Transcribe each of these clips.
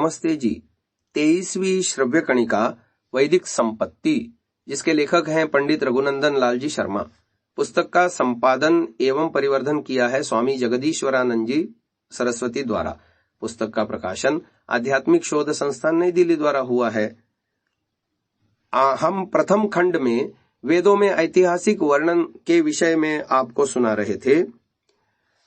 नमस्ते जी। 23वीं श्रव्य कणिका वैदिक संपत्ति, जिसके लेखक हैं पंडित रघुनंदन लाल जी शर्मा। पुस्तक का संपादन एवं परिवर्धन किया है स्वामी जगदीश्वरानंद जी सरस्वती द्वारा। पुस्तक का प्रकाशन आध्यात्मिक शोध संस्थान नई दिल्ली द्वारा हुआ है। हम प्रथम खंड में वेदों में ऐतिहासिक वर्णन के विषय में आपको सुना रहे थे।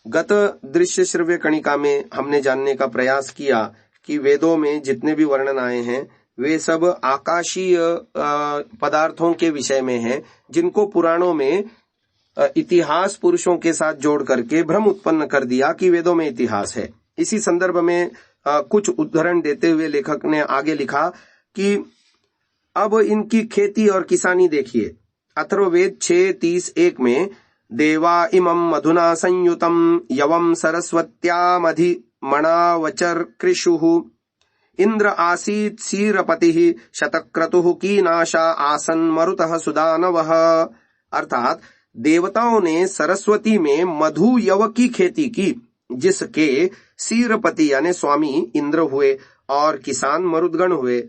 गत दृश्य श्रव्य कणिका में हमने जानने का प्रयास किया कि वेदों में जितने भी वर्णन आए हैं वे सब आकाशीय पदार्थों के विषय में हैं, जिनको पुराणों में इतिहास पुरुषों के साथ जोड़ करके भ्रम उत्पन्न कर दिया कि वेदों में इतिहास है। इसी संदर्भ में कुछ उदाहरण देते हुए लेखक ने आगे लिखा कि अब इनकी खेती और किसानी देखिए। अथर्ववेद 6:30-1 में देवा इमं मधुना संयुतम यवम सरस्वत्यामधि मणावचर कृषुः इंद्र आसीत् सीरपतिः शतक्रतुः कीनाशा आसन मरुतः सुदानवः। अर्थात देवताओं ने सरस्वती में मधु यव की खेती की, जिसके सीरपति यानी स्वामी इंद्र हुए और किसान मरुदगण हुए।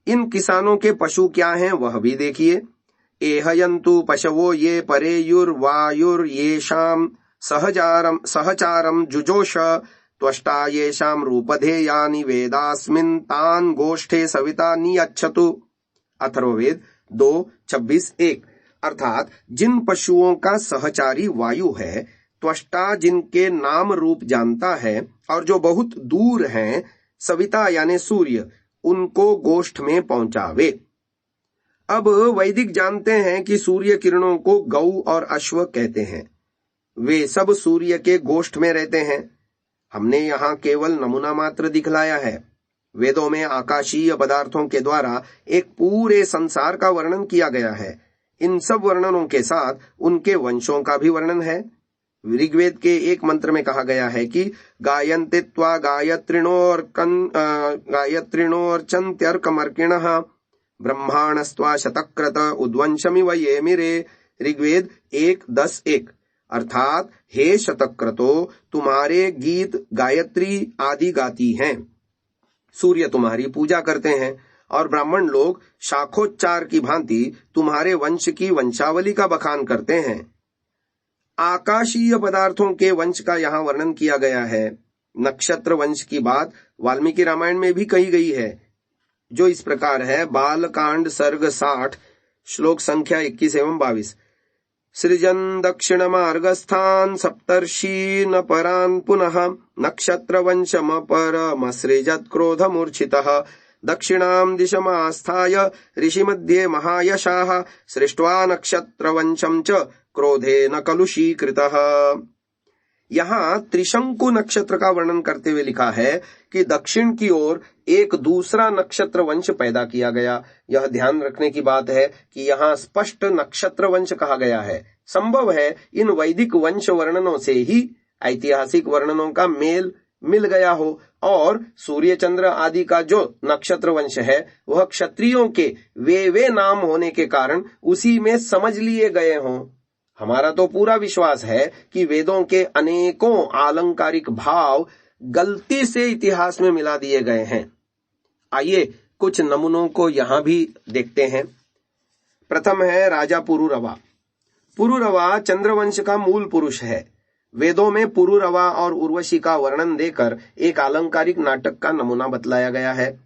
इन किसानों के पशु क्या हैं वह भी देखिए। एहयन्तु पशवो ये परेयुर्वायुर्येषां सहचारं जुजोष त्वष्टा येषां रूपधेयानि वेदास्मिन् तान् गोष्ठे सविता नियच्छतु। अथर्ववेद 2:26-1। अर्थात जिन पशुओं का सहचारी वायु है, त्वष्टा जिनके नाम रूप जानता है और जो बहुत दूर हैं, सविता यानी सूर्य, उनको गोष्ठ में पहुंचावे। अब वैदिक जानते हैं कि सूर्य किरणों को गौ और अश्व कहते हैं। वे सब सूर्य के गोष्ठ में रहते हैं। हमने यहाँ केवल नमूना मात्र दिखलाया है। वेदों में आकाशीय पदार्थों के द्वारा एक पूरे संसार का वर्णन किया गया है। इन सब वर्णनों के साथ उनके वंशों का भी वर्णन है। ऋग्वेद के एक मंत्र में कहा गया है कि गायन्ते त्वा गायत्रिणोर्चन्त्यर्कमर्किणः ब्रह्माणस्त्वा शतक्रत उद्वंशमिव ये मिरे। ऋग्वेद 1:10-1। अर्थात हे शतक्रतो, तुम्हारे गीत गायत्री आदि गाती हैं, सूर्य तुम्हारी पूजा करते हैं और ब्राह्मण लोग शाखोच्चार की भांति तुम्हारे वंश की वंशावली का बखान करते हैं। आकाशीय पदार्थों के वंश का यहाँ वर्णन किया गया है। नक्षत्र वंश की बात वाल्मीकि रामायण में भी कही गई है, जो इस प्रकार है। बालकांड सर्ग 60 श्लोक संख्या 21 एवं 22। सृजन दक्षिण मार्गस्थान सप्तर्षि न परान पुनः नक्षत्र वंशम परमसृजत क्रोध मूर्छितः दक्षिणां दिशमास्थाय ऋषि मध्ये महायशाः सृष्ट्वा नक्षत्र वंशम च क्रोधे न कलुषीकृतः। यहाँ त्रिशंकु नक्षत्र का वर्णन करते हुए लिखा है कि दक्षिण की ओर एक दूसरा नक्षत्र वंश पैदा किया गया। यह ध्यान रखने की बात है कि यहाँ स्पष्ट नक्षत्र वंश कहा गया है। संभव है इन वैदिक वंश वर्णनों से ही ऐतिहासिक वर्णनों का मेल मिल गया हो और सूर्य चंद्र आदि का जो नक्षत्र वंश है वह क्षत्रियों के वे नाम होने के कारण उसी में समझ लिए गए हों। हमारा तो पूरा विश्वास है कि वेदों के अनेकों आलंकारिक भाव गलती से इतिहास में मिला दिए गए हैं। आइए कुछ नमूनों को यहां भी देखते हैं। प्रथम है राजा पुरुरवा। पुरुरवा चंद्रवंश का मूल पुरुष है। वेदों में पुरुरवा और उर्वशी का वर्णन देकर एक आलंकारिक नाटक का नमूना बतलाया गया है।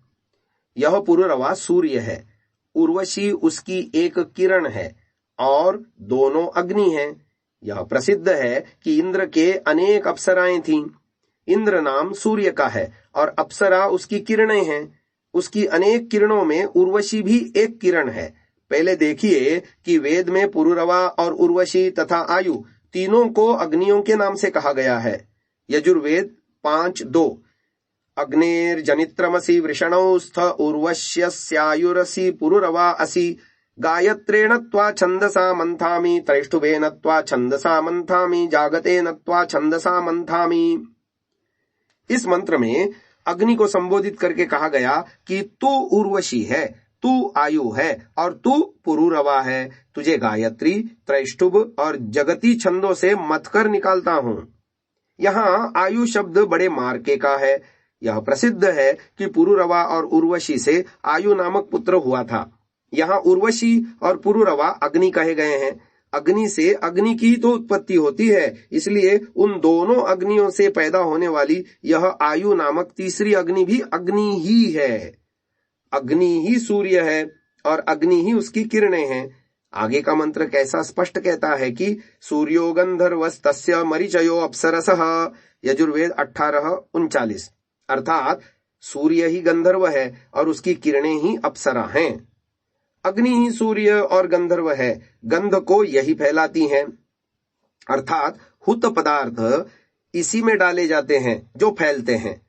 यह पुरुरवा सूर्य है, उर्वशी उसकी एक किरण है और दोनों अग्नि हैं। यह प्रसिद्ध है कि इंद्र के अनेक अप्सराएं थीं। इंद्र नाम सूर्य का है और अप्सरा उसकी किरणें हैं। उसकी अनेक किरणों में उर्वशी भी एक किरण है। पहले देखिए कि वेद में पुरुरवा और उर्वशी तथा आयु तीनों को अग्नियों के नाम से कहा गया है। यजुर्वेद 5:2 अग्निर्जनित्रमसि वृषणौस्थ उर्वश्यस्यायुरसि पुरुरवा असि गायत्रेण त्वा छंदसा मंथामि त्रैष्टुभेन त्वा छंदसा मंथामि जागतेन त्वा छंदसा मंथामि। इस मंत्र में अग्नि को संबोधित करके कहा गया कि तू उर्वशी है, तू आयु है और तू पुरुरवा है। तुझे गायत्री, त्रैष्टुभ और जगती छंदों से मथकर निकालता हूं। यहाँ आयु शब्द बड़े मार्के का है। यह प्रसिद्ध है कि पुरुरवा और उर्वशी से आयु नामक पुत्र हुआ था। यहाँ उर्वशी और पुरुरवा अग्नि कहे गए हैं। अग्नि से अग्नि की तो उत्पत्ति होती है, इसलिए उन दोनों अग्नियों से पैदा होने वाली यह आयु नामक तीसरी अग्नि भी अग्नि ही है। अग्नि ही सूर्य है और अग्नि ही उसकी किरणें हैं। आगे का मंत्र कैसा स्पष्ट कहता है कि सूर्यो गंधर्वस्तस्य मरीचयो अप्सरसः, यजुर्वेद 18:39। अर्थात सूर्य ही गंधर्व है और उसकी किरणें ही अप्सरा हैं। अग्नि ही सूर्य और गंधर्व है, गंध को यही फैलाती हैं। अर्थात हुत पदार्थ इसी में डाले जाते हैं जो फैलते हैं।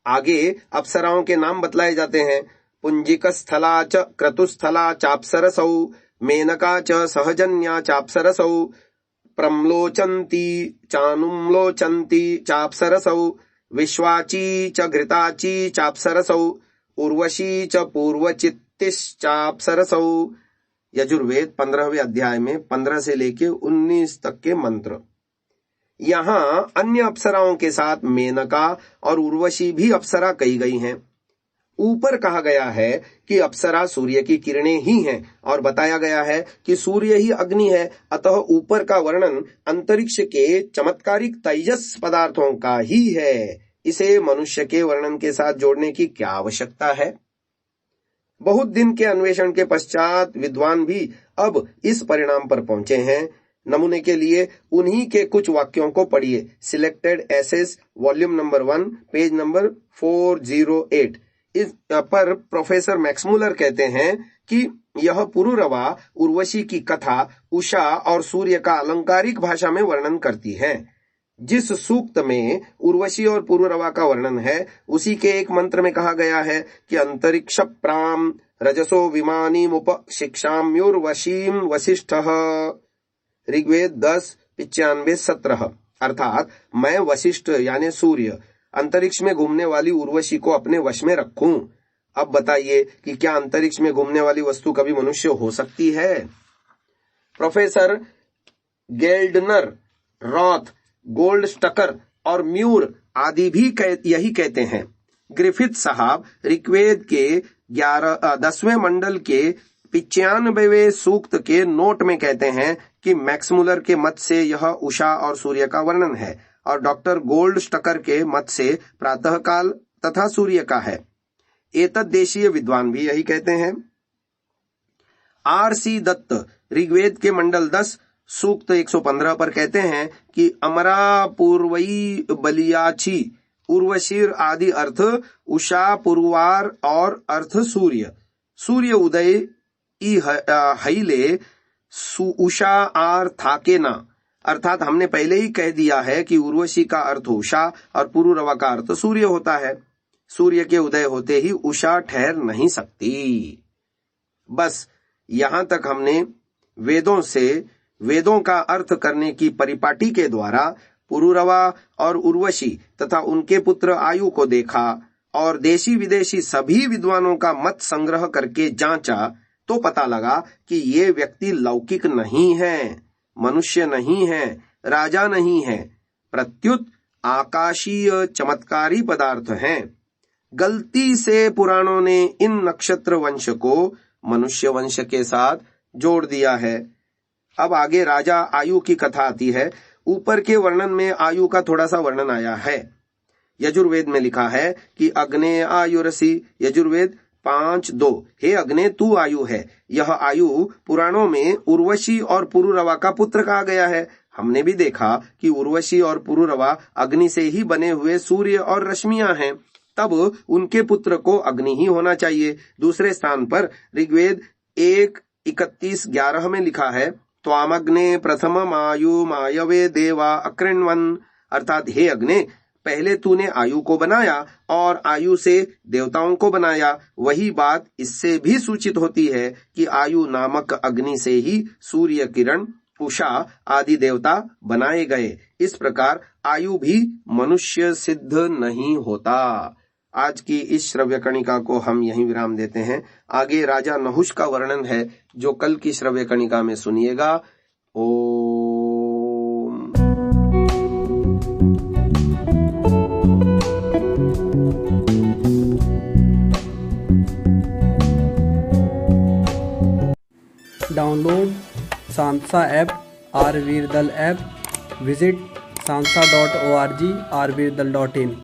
आगे अप्सराओं के नाम बतलाए जाते हैं। पुंजिक स्थला च क्रतुस्थला चाप्सरसौ, मेनका च सहजन्या चाप्सरसौ, प्रम्लोचन्ती चानुम्लोचन्ती चाप्सरसौ, विश्वाची च घृताची चाप्सरसौ, उर्वशी च पूर्वचित्तिश्चाप्सरसौ। यजुर्वेद 15वें अध्याय में 15 से लेके 19 तक के मंत्र। यहाँ अन्य अप्सराओं के साथ मेनका और उर्वशी भी अप्सरा कही गई हैं। ऊपर कहा गया है कि अप्सरा सूर्य की किरणें ही हैं और बताया गया है कि सूर्य ही अग्नि है। अतः ऊपर का वर्णन अंतरिक्ष के चमत्कारिक तेजस पदार्थों का ही है। इसे मनुष्य के वर्णन के साथ जोड़ने की क्या आवश्यकता है। बहुत दिन के अन्वेषण के पश्चात विद्वान भी अब इस परिणाम पर पहुंचे हैं। नमूने के लिए उन्हीं के कुछ वाक्यों को पढ़िए। Selected essays volume number 1 page number 408। इस पर प्रोफेसर मैक्समुलर कहते हैं कि यह पुरुरवा उर्वशी की कथा उषा और सूर्य का अलंकारिक भाषा में वर्णन करती है। जिस सूक्त में उर्वशी और पुरुरवा का वर्णन है, उसी के एक मंत्र में कहा गया है कि अंतरिक्ष प्राम रजसो विमानीमुप शिक्षाम्युर्वशीम वसिष्ठः, ऋग्वेद 10:95-17। अर्थात मैं वशिष्ठ यानी सूर्य अंतरिक्ष में घूमने वाली उर्वशी को अपने वश में रखूं। अब बताइए कि क्या अंतरिक्ष में घूमने वाली वस्तु कभी मनुष्य हो सकती है। प्रोफेसर गेल्डनर, रॉथ, गोल्डस्टकर और म्यूर आदि भी यही कहते हैं। ग्रिफिथ साहब ऋग्वेद के 10वें मंडल के 95वें सूक्त के नोट में कहते हैं कि मैक्समुलर के मत से यह उषा और सूर्य का वर्णन है और डॉक्टर गोल्डस्टकर के मत से प्रातःकाल तथा सूर्य का है। एतद देशीय विद्वान भी यही कहते हैं। R.C. दत्त ऋग्वेद के मंडल 10 सूक्त 115 पर कहते हैं कि अमरा पूर्वई बलियाची उर्वशीर आदि अर्थ उषा पुरवार और अर्थ सूर्य। सूर्य उदय ई हईले उषा आर थाकेना। अर्थात हमने पहले ही कह दिया है कि उर्वशी का अर्थ उषा और पुरुरवा का अर्थ सूर्य होता है। सूर्य के उदय होते ही उषा ठहर नहीं सकती। बस यहां तक हमने वेदों से वेदों का अर्थ करने की परिपाटी के द्वारा पुरुरवा और उर्वशी तथा उनके पुत्र आयु को देखा और देशी विदेशी सभी विद्वानों का मत संग्रह करके जांचा तो पता लगा कि ये व्यक्ति लौकिक नहीं है, मनुष्य नहीं है, राजा नहीं है, प्रत्युत आकाशीय चमत्कारी पदार्थ हैं। गलती से पुराणों ने इन नक्षत्र वंश को मनुष्य वंश के साथ जोड़ दिया है। अब आगे राजा आयु की कथा आती है। ऊपर के वर्णन में आयु का थोड़ा सा वर्णन आया है। यजुर्वेद में लिखा है कि अग्ने आयुरसी, यजुर्वेद 5:2। हे अग्ने तू आयु है। यह आयु पुराणों में उर्वशी और पुरुरवा का पुत्र कहा गया है। हमने भी देखा कि उर्वशी और पुरुरवा अग्नि से ही बने हुए सूर्य और रश्मियां हैं, तब उनके पुत्र को अग्नि ही होना चाहिए। दूसरे स्थान पर ऋग्वेद 1:31-11 में लिखा है त्वामग्ने प्रथम आयु मायवे देवा अकृण्वन। अर्थात हे अग्ने, पहले तूने आयु को बनाया और आयु से देवताओं को बनाया। वही बात इससे भी सूचित होती है कि आयु नामक अग्नि से ही सूर्य किरण, उषा आदि देवता बनाए गए। इस प्रकार आयु भी मनुष्य सिद्ध नहीं होता। आज की इस श्रव्य कणिका को हम यहीं विराम देते हैं। आगे राजा नहुष का वर्णन है जो कल की श्रव्य कणिका में सुनिएगा। Om. Download Sansa app, R Virdal app, visit sansa.org, rvirdal.in।